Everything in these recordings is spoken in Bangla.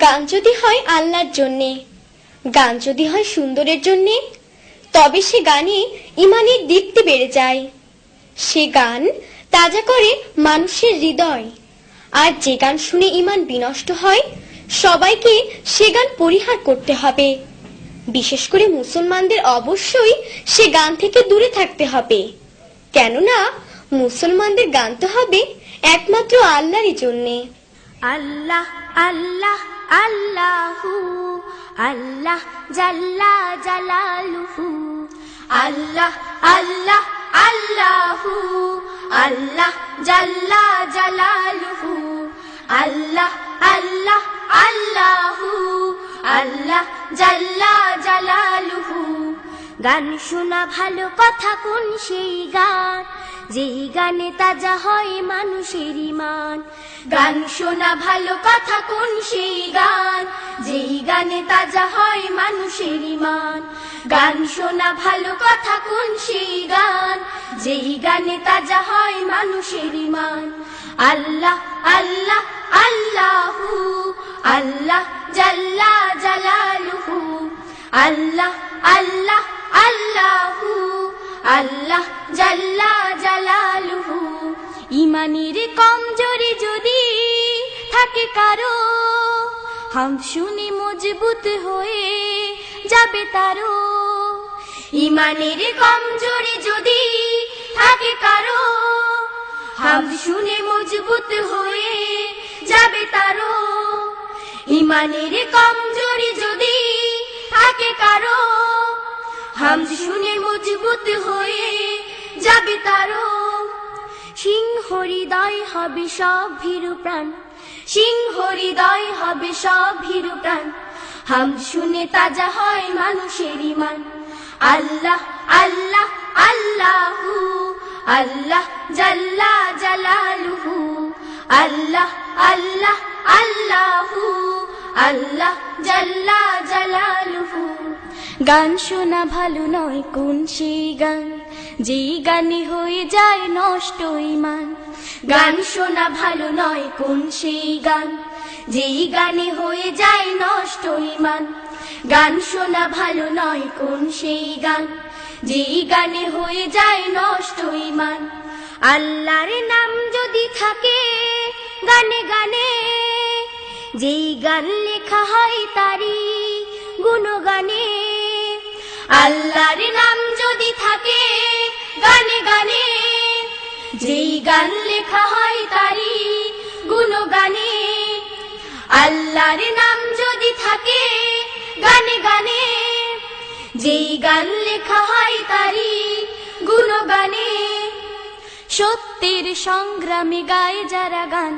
গান যদি হয় আল্লাহর জন্যে, গান যদি হয় সুন্দরের জন্যে, তবে সে গানে ইমানের দীপ্তি বেড়ে যায়। সে গান তাজা করে মানুষের হৃদয়। আর যে গান শুনে ইমান বিনষ্ট হয়, সবাইকে সে গান পরিহার করতে হবে। বিশেষ করে মুসলমানদের অবশ্যই সে গান থেকে দূরে থাকতে হবে। কেননা মুসলমানদের গানতে হবে একমাত্র আল্লাহরই জন্যে। আল্লাহ আল্লাহ আল্লাহু আল্লাহ জাল্লা জালালুহু। আল্লাহ আল্লাহ আল্লাহু আল্লাহ জাল্লা জালালুহু। আল্লাহ আল্লাহ আল্লাহু আল্লাহ জাল্লা জালালুহু। গান শোনা ভালো কথা কোন সেই গান, যেই গানে তাজা হয় মানুষের ঈমান। গান শোনা ভালো কথা কোন সেই গান, যেই গানে তাজা হয় মানুষের ঈমান। গান শোনা ভালো কথা কোন সেই গান, যেই গানে তাজা হয় মানুষের ঈমান। আল্লাহ আল্লাহ আল্লাহু আল্লাহ জাল্লা জালালুহু। আল্লাহ আল্লাহ আল্লাহু আল্লাহ জাল্লা জালালুহু। ইমানের কমজোরি যদি থাকে কারো, হাম শুনে মজবুত হয়ে যাবে তারো। ইমানের কমজোরি যদি থাকে কারো, হাম শুনে মজবুত হয়ে যাবে তারো। ইমানের কমজোরি যদি থাকে কারো, হাম শুনে মজবুত হয়ে যাবে তারো। সিংহ হৃদয় হবে সব ভীরু প্রাণ, সিংহ হৃদয় হবে সব ভীরু প্রাণ। হাম শুনে তাজা হয় মানুষের ঈমান। আল্লাহ আল্লাহ আল্লাহু আল্লাহ জাল্লা জালালুহু। আল্লাহ আল্লাহ আল্লাহু আল্লাহ জাল্লা জালালুহু। গান শোনা ভালো নয় কোন সেই গান, যেই গানে হয়ে যায় নষ্ট ঈমান। গান শোনা ভালো নয় কোন সেই গান, যেই গানে হয়ে যায় নষ্ট ঈমান। গান শোনা ভালো নয় কোন সেই গান, যেই গানে হয়ে যায় নষ্ট ঈমান। আল্লাহর নাম যদি থাকে গানে গানে, যেই গান লেখা হয় তারি গুণগানে। আল্লাহর নাম যদি থাকে গানে গানে, যেই গান লেখা হয় তারি গুণগানে। আল্লাহর নাম যদি থাকে গানে গানে, যেই গান লেখা হয় তারি গুণগানে। সত্যের সংগ্রামে গায় যারা গান,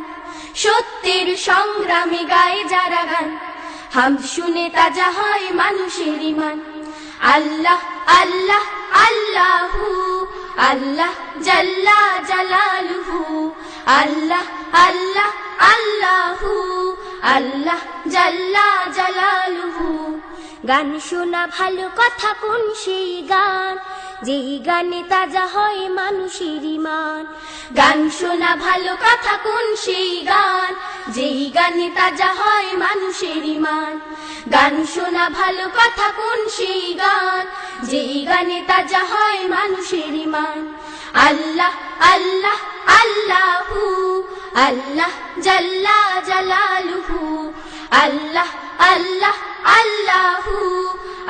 সত্যের সংগ্রামে গায় যারা গান। হাম শুনে তাজা হয় মানুষের ঈমান। আল্লাহ আল্লাহ আল্লাহু আল্লাহ জাল্লা জালালুহু। আল্লাহ আল্লাহ আল্লাহু আল্লাহ জাল্লা জালালুহু। গান শোনা ভালো কথা কোন সেই গান, যেই গানে তাজা হয় মানুষের ঈমান। গান শোনা ভালো কথা কোন সেই গান, যেই গানে তাজা হয় মানুষের ঈমান। গান শোনা ভালো কথা কোন সেই গান, যেই গানে তাজা হয় মানুষের ঈমান। আল্লাহ আল্লাহ আল্লাহু আল্লাহ জাল্লা জালালুহু। আল্লাহ আল্লাহ আল্লাহু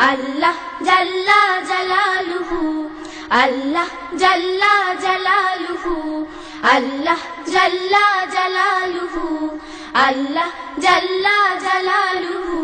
আল্লাহ জাল্লা জালালুহু। আল্লাহ জাল্লা জালালুহু। আল্লাহ জাল্লা জালালুহু। আল্লাহ জাল্লা জালালুহু।